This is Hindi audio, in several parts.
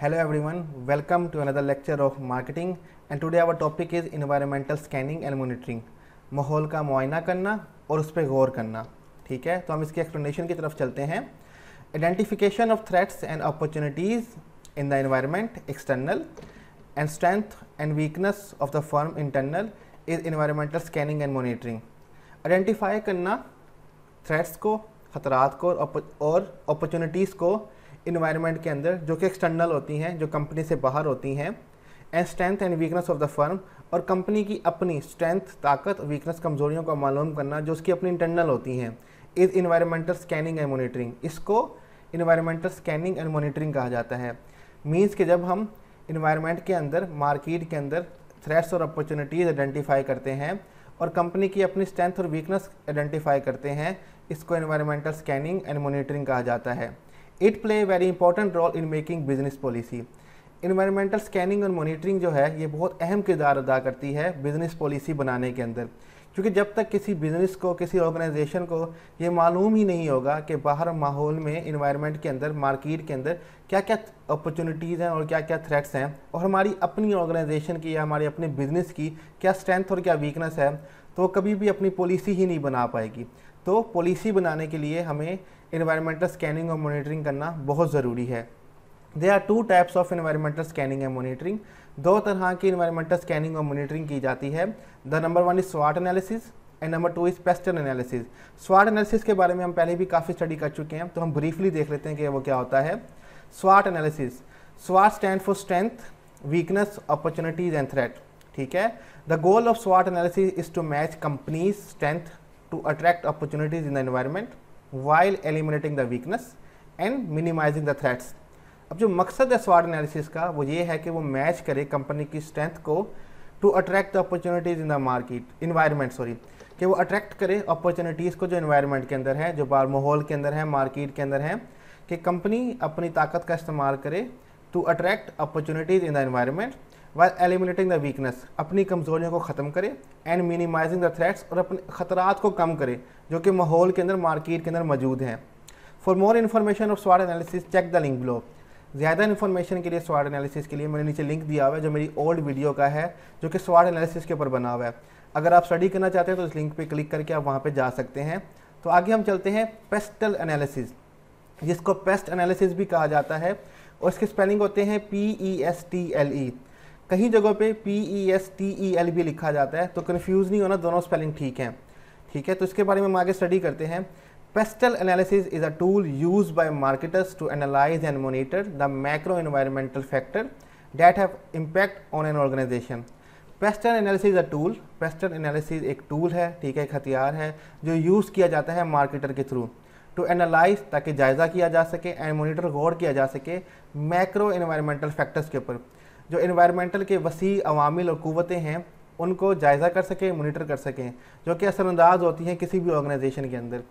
Hello everyone, welcome to another lecture of marketing and today our topic is environmental scanning and monitoring। माहौल का मुआयना करना और उस पर गौर करना। ठीक है, तो हम इसकी एक्सप्लेनेशन की तरफ चलते हैं। Identification of threats and opportunities in the environment external and strength and weakness of the firm internal is environmental scanning and monitoring. Identify करना थ्रेट्स को, ख़तरात को और अपॉर्चुनिटीज़ को इन्वायरमेंट के अंदर जो कि एक्सटर्नल होती हैं, जो कंपनी से बाहर होती हैं, and strength and weakness of the firm और कंपनी की अपनी स्ट्रेंथ, ताकत, वीकनेस, कमज़ोरियों को मालूम करना जो उसकी अपनी इंटरनल होती हैं, is environmental scanning and monitoring. इसको इन्वायरमेंटल स्कैनिंग एंड मॉनिटरिंग कहा जाता है। मीन्स कि जब हम इन्वायरमेंट के अंदर, मार्केट के अंदर थ्रेट्स और अपॉर्चुनिटीज़ आइडेंटिफाई करते हैं और कंपनी की अपनी स्ट्रेंथ और वीकनेस आइडेंटिफाई करते हैं, इसको इन्वायरमेंटल स्कैनिंग एंड मॉनिटरिंग कहा जाता है। It play very important role in making business policy. Environmental scanning और मॉनिटरिंग जो है ये बहुत अहम किरदार अदा करती है बिज़नेस पॉलिसी बनाने के अंदर, क्योंकि जब तक किसी बिज़नेस को, किसी ऑर्गेनाइजेशन को ये मालूम ही नहीं होगा कि बाहर माहौल में, इन्वायरमेंट के अंदर, मार्केट के अंदर क्या क्या अपॉर्चुनिटीज़ हैं और क्या क्या थ्रेट्स हैं और हमारी अपनी ऑर्गेनाइजेशन की या हमारे अपने बिज़नेस की क्या स्ट्रेंथ और क्या वीकनेस है, तो वो कभी भी अपनी पॉलिसी ही नहीं बना पाएगी। तो पॉलिसी बनाने के लिए हमें इन्वायरमेंटल स्कैनिंग और मॉनिटरिंग करना बहुत ज़रूरी है। There are two types of environmental scanning and monitoring. दो तरह की इन्वायरमेंटल स्कैनिंग और मॉनिटरिंग की जाती है। द नंबर वन इज स्वॉट analysis and number two is PEST analysis. स्वॉट एनालिसिस के बारे में हम पहले भी काफ़ी स्टडी कर चुके हैं, तो हम ब्रीफली देख लेते हैं कि वो क्या होता है। स्वॉट analysis, स्वॉट stand for strength, weakness, opportunities and threat. ठीक है, द गोल ऑफ स्वॉट analysis is to match companies strength to attract opportunities in the environment while eliminating the weakness and minimizing the threats। अब जो मकसद है SWOT एनालिसिस का वो ये है कि वो मैच करे कंपनी की स्ट्रेंथ को to attract the opportunities in the market environment कि वो अट्रैक्ट करे अपॉर्चुनिटीज़ को जो इन्वायरमेंट के अंदर है, जो बाहर माहौल के अंदर है, मार्केट के अंदर है, कि कंपनी अपनी ताकत का इस्तेमाल करे to attract opportunities in the environment while eliminating the weakness, अपनी कमज़ोरियों को ख़त्म करे, एंड मिनिमाइजिंग द थ्रेट्स, और अपने ख़तरात को कम करे जो कि माहौल के अंदर, मार्केट के अंदर मौजूद हैं। फॉर मोर इन्फॉर्मेशन ऑफ स्वॉट analysis check the link below. ज़्यादा इन्फॉर्मेशन के लिए स्वॉट एनालिसिस के लिए मैंने नीचे लिंक दिया हुआ है जो मेरी ओल्ड वीडियो का है, जो कि स्वॉट एनालिसिस के ऊपर बना हुआ है। अगर आप स्टडी करना चाहते हैं तो इस लिंक पर क्लिक करके आप वहाँ पर जा सकते हैं। तो आगे हम चलते हैं पेस्टल एनालिसिस, जिसको पेस्ट एनालिसिस भी कहा जाता है, और इसके स्पेलिंग होते हैं PESTLE। कहीं जगहों पे PESTEL भी लिखा जाता है, तो कन्फ्यूज़ नहीं होना, दोनों स्पेलिंग ठीक हैं। ठीक है, तो इसके बारे में हम आगे स्टडी करते हैं। PESTLE analysis is a tool use by marketers to analyse and monitor the macro environmental factor that have impact on an organisation. PESTLE analysis a tool, PESTLE analysis एक टूल है, ठीक है, एक हथियार है जो यूज़ किया जाता है मार्केटर के थ्रू टू एनालाइज, ताकि जायज़ा किया जा सके, एंड मॉनिटर, गौर किया जा सके मैक्रो एनवायरमेंटल फैक्टर्स के ऊपर, जो इन्वायरमेंटल के वसी अवामिल और क़ुव्वतें हैं उनको जायज़ा कर सकें, मॉनिटर कर सकें, जो कि असरअंदाज होती हैं किसी भी ऑर्गेनाइजेशन के अंदर।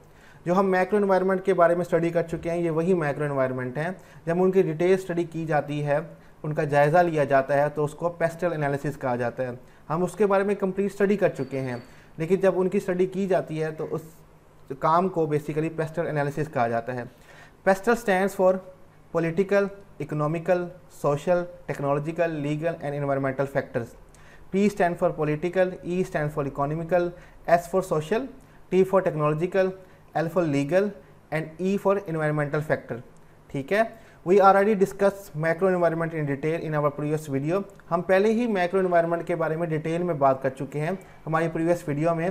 जो हम मैक्रो एनवायरनमेंट के बारे में स्टडी कर चुके हैं, ये वही मैक्रो एनवायरनमेंट हैं। जब उनकी डिटेल स्टडी की जाती है, उनका जायज़ा लिया जाता है, तो उसको पेस्टल एनालिसिस कहा जाता है। हम उसके बारे में कंप्लीट स्टडी कर चुके हैं, लेकिन जब उनकी स्टडी की जाती है तो उस काम को बेसिकली पेस्टल एनालिसिस कहा जाता है। Pastel stands for political, economical, social, technological, legal and environmental factors। P stand for political, E stand for economical, S for social, T for technological, L for legal and E for environmental factor। ठीक है, we already discussed macro environment in detail in our previous video। हम पहले ही macro environment के बारे में डिटेल में बात कर चुके हैं हमारी प्रीवियस वीडियो में।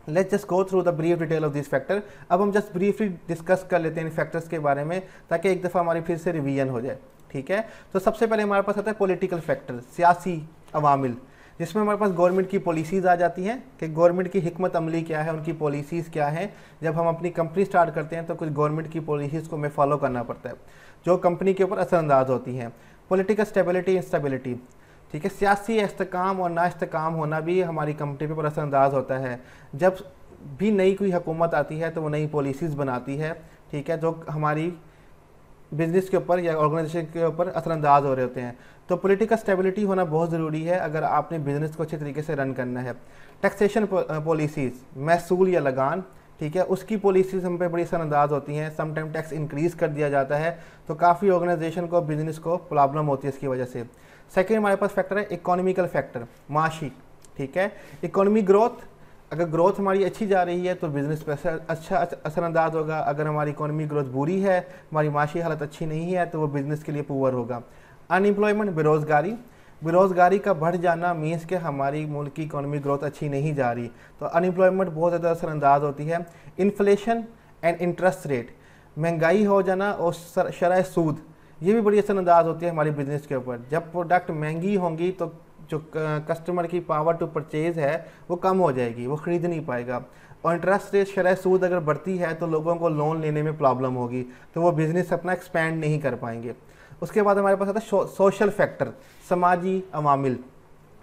Let's just go through the brief detail of this factor. अब हम जस्ट ब्रीफली डिस्कस कर लेते हैं इन फैक्टर्स के बारे में, ताकि एक दफ़ा हमारी फिर से रिवीजन हो जाए। ठीक है, तो सबसे पहले हमारे पास आता है पॉलिटिकल फैक्टर, सियासी अवामिल, जिसमें हमारे पास गवर्नमेंट की पॉलिसीज़ आ जाती हैं कि गवर्नमेंट की हिकमत अमली क्या है, उनकी पॉलिसीज़ क्या हैं। जब हम अपनी कंपनी स्टार्ट करते हैं तो कुछ गवर्नमेंट की पॉलिसीज़ को हमें फॉलो करना पड़ता है, जो कंपनी के ऊपर असरअंदाज होती हैं। पॉलिटिकल स्टेबिलिटी, इंस्टेबिलिटी, ठीक है, सियासी इस्तेकाम और ना इस्तेकाम होना भी हमारी कंपनी पे असरअंदाज होता है। जब भी नई कोई हुकूमत आती है तो वो नई पॉलिसीज़ बनाती है, ठीक है, जो हमारी बिज़नेस के ऊपर या ऑर्गेनाइजेशन के ऊपर असरअंदाज हो रहे होते हैं। तो पॉलिटिकल स्टेबिलिटी होना बहुत ज़रूरी है अगर आपने बिज़नेस को अच्छे तरीके से रन करना है। टैक्सेशन पॉलिसीज़, महसूल या लगान, ठीक है, उसकी पॉलिसीज हम पे बड़ी असरअंदाज होती हैं। समटाइम टैक्स इंक्रीज़ कर दिया जाता है, तो काफ़ी ऑर्गेनाइजेशन को, बिजनेस को प्रॉब्लम होती है इसकी वजह से। सेकेंड हमारे पास फैक्टर है इकोनॉमिकल फैक्टर, माशी। ठीक है, इकोनॉमी ग्रोथ, अगर ग्रोथ हमारी अच्छी जा रही है तो बिज़नेस पर अच्छा असरअंदाज होगा। अगर हमारी इकोनॉमी ग्रोथ बुरी है, हमारी माशी हालत अच्छी नहीं है, तो वो बिज़नेस के लिए पुअर होगा। अनएम्प्लॉयमेंट, बेरोज़गारी, बेरोज़गारी का बढ़ जाना मीन्स कि हमारी मुल्क की इकोनॉमी ग्रोथ अच्छी नहीं जा रही, तो अनएम्प्लॉयमेंट बहुत ज़्यादा असरअंदाज होती है। इन्फ्लेशन एंड इंटरेस्ट रेट, महंगाई हो जाना और शरह सूद, ये भी बड़ी असरअंदाज होती है हमारी बिज़नेस के ऊपर। जब प्रोडक्ट महंगी होंगी तो जो कस्टमर की पावर टू परचेज़ है वो कम हो जाएगी, वो ख़रीद नहीं पाएगा। और इंटरेस्ट रेट, शरह सूद अगर बढ़ती है तो लोगों को लोन लेने में प्रॉब्लम होगी, तो वो बिज़नेस अपना एक्सपैंड नहीं कर पाएंगे। उसके बाद हमारे पास आता है सोशल फैक्टर, समाजी अवामिल।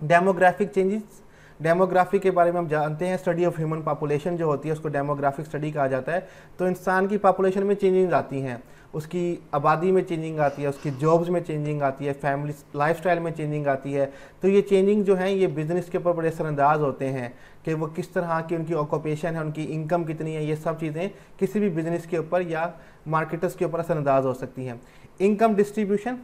डेमोग्राफिक चेंजेस, डेमोग्राफी के बारे में हम जानते हैं, स्टडी ऑफ ह्यूमन पॉपुलेशन जो होती है उसको डेमोग्राफिक स्टडी कहा जाता है। तो इंसान की पॉपुलेशन में चेंजिंग आती हैं, उसकी आबादी में चेंजिंग आती है, उसकी जॉब्स में चेंजिंग आती है, फैमिली लाइफस्टाइल में चेंजिंग आती है। तो ये चेंजिंग जो है ये बिज़नेस के ऊपर बड़े असरअंदाज होते हैं कि वो किस तरह की उनकी ऑक्यूपेशन है, उनकी इनकम कितनी है, ये सब चीज़ें किसी भी बिज़नेस के ऊपर या मार्केटर्स के ऊपर असरअंदाज हो सकती हैं। इनकम डिस्ट्रीब्यूशन,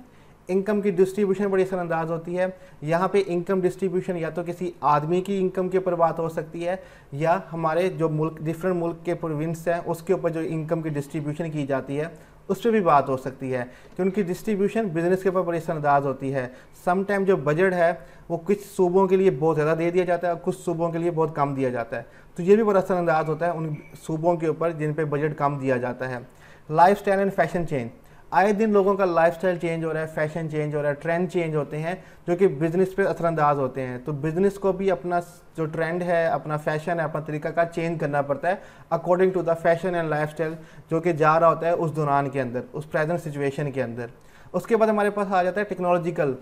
इनकम की डिस्ट्रीब्यूशन बड़ी असरअंदाज होती है। यहाँ पे इनकम डिस्ट्रीब्यूशन या तो किसी आदमी की इनकम के ऊपर बात हो सकती है, या हमारे जो मुल्क, डिफरेंट मुल्क के प्रोविंस हैं उसके ऊपर जो इनकम की डिस्ट्रीब्यूशन की जाती है उस पर भी बात हो सकती है कि उनकी डिस्ट्रीब्यूशन बिजनेस के ऊपर बड़ी असरअंदाज होती है। सम टाइम जो बजट है वो कुछ सूबों के लिए बहुत ज़्यादा दे दिया जाता है और कुछ सूबों के लिए बहुत कम दिया जाता है, तो ये भी बड़ा असरअंदाज होता है उन सूबों के ऊपर जिन पे बजट कम दिया जाता है। Life style and fashion change, आए दिन लोगों का लाइफस्टाइल चेंज हो रहा है, फैशन चेंज हो रहा है, ट्रेंड चेंज होते हैं जो कि बिज़नेस पे असरअंदाज होते हैं। तो बिज़नेस को भी अपना जो ट्रेंड है, अपना फैशन है, अपना तरीक़ाकार चेंज करना पड़ता है according to the fashion and lifestyle जो कि जा रहा होता है उस दौरान के अंदर, उस प्रेजेंट सिचुएशन के अंदर। उसके बाद हमारे पास आ जाता है टेक्नोलॉजिकल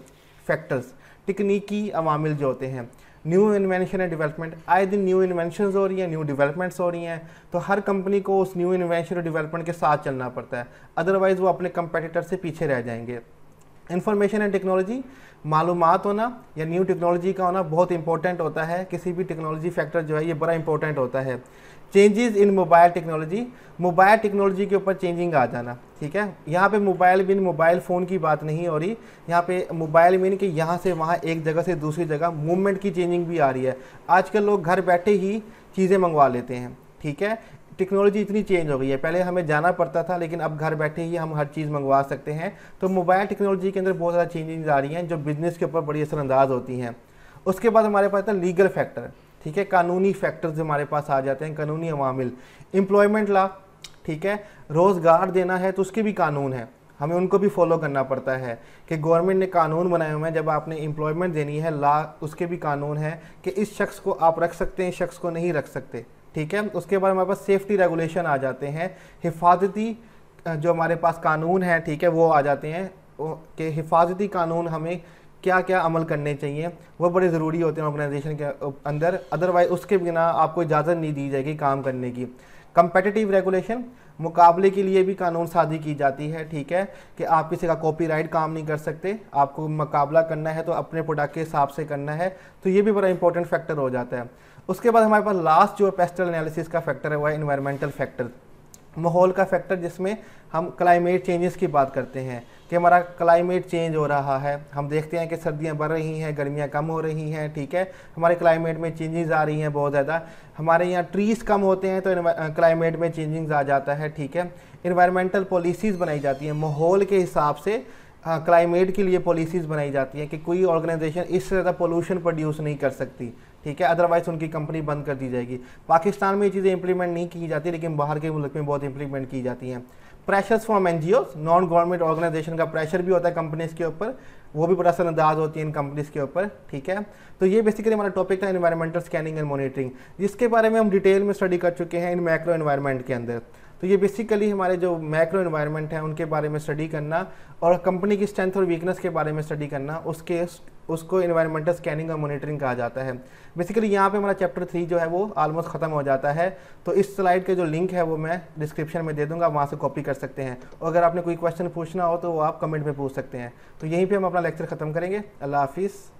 फैक्टर्स, तकनीकी अवामिल जो होते हैं। न्यू इन्वेंशन एंड डेवलपमेंट, आए दिन न्यू इन्वेंशंस हो रही हैं, न्यू डेवलपमेंट्स हो रही हैं, तो हर कंपनी को उस न्यू इन्वेंशन और डेवलपमेंट के साथ चलना पड़ता है, अदरवाइज़ वो अपने कंपेटिटर से पीछे रह जाएंगे। इंफॉर्मेशन एंड टेक्नोलॉजी, मालूमात होना या न्यू टेक्नोलॉजी का होना बहुत इंपॉर्टेंट होता है। किसी भी टेक्नोलॉजी फैक्टर जो है ये बड़ा इंपॉर्टेंट होता है। Changes in mobile technology, mobile technology के ऊपर चेंजिंग आ जाना, ठीक है। यहाँ पे मोबाइल मीन मोबाइल फ़ोन की बात नहीं हो रही, यहाँ पे मोबाइल मीन कि यहाँ से वहाँ, एक जगह से दूसरी जगह मूवमेंट की चेंजिंग भी आ रही है। आजकल लोग घर बैठे ही चीज़ें मंगवा लेते हैं, ठीक है। टेक्नोलॉजी इतनी चेंज हो गई है, पहले हमें जाना पड़ता था लेकिन अब घर बैठे ही हम हर चीज़ मंगवा सकते हैं। तो मोबाइल टेक्नोलॉजी के अंदर बहुत ज़्यादा चेंजेस आ रही हैं जो बिज़नेस के ऊपर बड़ी असरअंदाज होती हैं। उसके बाद हमारे पास है लीगल फैक्टर, ठीक है, कानूनी फैक्टर्स हमारे पास आ जाते हैं, कानूनी अवामिल। एम्प्लॉयमेंट लॉ, ठीक है, रोज़गार देना है तो उसके भी कानून है, हमें उनको भी फॉलो करना पड़ता है कि गवर्नमेंट ने कानून बनाए हुए हैं। जब आपने एम्प्लॉयमेंट देनी है, लॉ, उसके भी कानून है कि इस शख्स को आप रख सकते हैं, इस शख्स को नहीं रख सकते, ठीक है। उसके बाद हमारे पास सेफ्टी रेगुलेशन आ जाते हैं, हिफाजती जो हमारे पास कानून है, ठीक है, वो आ जाते हैं कि हिफाजती कानून हमें क्या क्या अमल करने चाहिए, वो बड़े ज़रूरी होते हैं ऑर्गेनाइजेशन के अंदर, अदरवाइज उसके बिना आपको इजाज़त नहीं दी जाएगी काम करने की। कंपेटिटिव रेगुलेशन, मुकाबले के लिए भी कानून साजी की जाती है, ठीक है, कि आप किसी का कॉपीराइट काम नहीं कर सकते, आपको मुकाबला करना है तो अपने प्रोडक्ट के हिसाब से करना है, तो ये भी बड़ा इंपॉर्टेंट फैक्टर हो जाता है। उसके बाद हमारे पास लास्ट जो पेस्टल एनालिसिस का फैक्टर है वह है एनवायरमेंटल फैक्टर, माहौल का फैक्टर, जिसमें हम क्लाइमेट चेंजेस की बात करते हैं कि हमारा क्लाइमेट चेंज हो रहा है। हम देखते हैं कि सर्दियां बढ़ रही हैं, गर्मियां कम हो रही हैं, ठीक है, हमारे क्लाइमेट में चेंजेस आ रही हैं बहुत ज़्यादा। हमारे यहाँ ट्रीज़ कम होते हैं तो क्लाइमेट में चेंजिंग्स आ जाता है, ठीक है। इन्वायरमेंटल पॉलिसीज़ बनाई जाती हैं, माहौल के हिसाब से क्लाइमेट के लिए पॉलिसीज़ बनाई जाती हैं कि कोई ऑर्गेनाइजेशन इससे ज़्यादा पोल्यूशन प्रोड्यूस नहीं कर सकती, ठीक है, अदरवाइज़ उनकी कंपनी बंद कर दी जाएगी। पाकिस्तान में ये चीज़ें इंप्लीमेंट नहीं की जाती लेकिन बाहर के मुल्क में बहुत इंप्लीमेंट की जाती हैं। Pressures from NGOs, non government organisation का प्रेशर भी होता है कंपनीज़ के ऊपर, वो भी बड़ा असरअंदाज होती है इन कंपनीज़ के ऊपर, ठीक है। तो ये बेसिकली हमारा टॉपिक था एनवायरमेंटल स्कैनिंग एंड मॉनिटरिंग, जिसके बारे में हम डिटेल में स्टडी कर चुके हैं इन मैक्रो एनवायरनमेंट के अंदर। तो ये बेसिकली हमारे जो मैक्रो एनवायरनमेंट है उनके बारे में स्टडी करना और कंपनी की स्ट्रेंथ और वीकनेस के बारे में स्टडी करना, उसको एनवायरमेंटल स्कैनिंग और मॉनिटरिंग कहा जाता है। बेसिकली यहाँ पे हमारा चैप्टर 3 जो है वो ऑलमोस्ट ख़त्म हो जाता है। तो इस स्लाइड के जो लिंक है वो मैं डिस्क्रिप्शन में दे दूँगा, वहाँ से कॉपी कर सकते हैं, और अगर आपने कोई क्वेश्चन पूछना हो तो वो आप कमेंट में पूछ सकते हैं। तो यहीं पर हम अपना लेक्चर ख़त्म करेंगे। अल्लाह हाफिज़।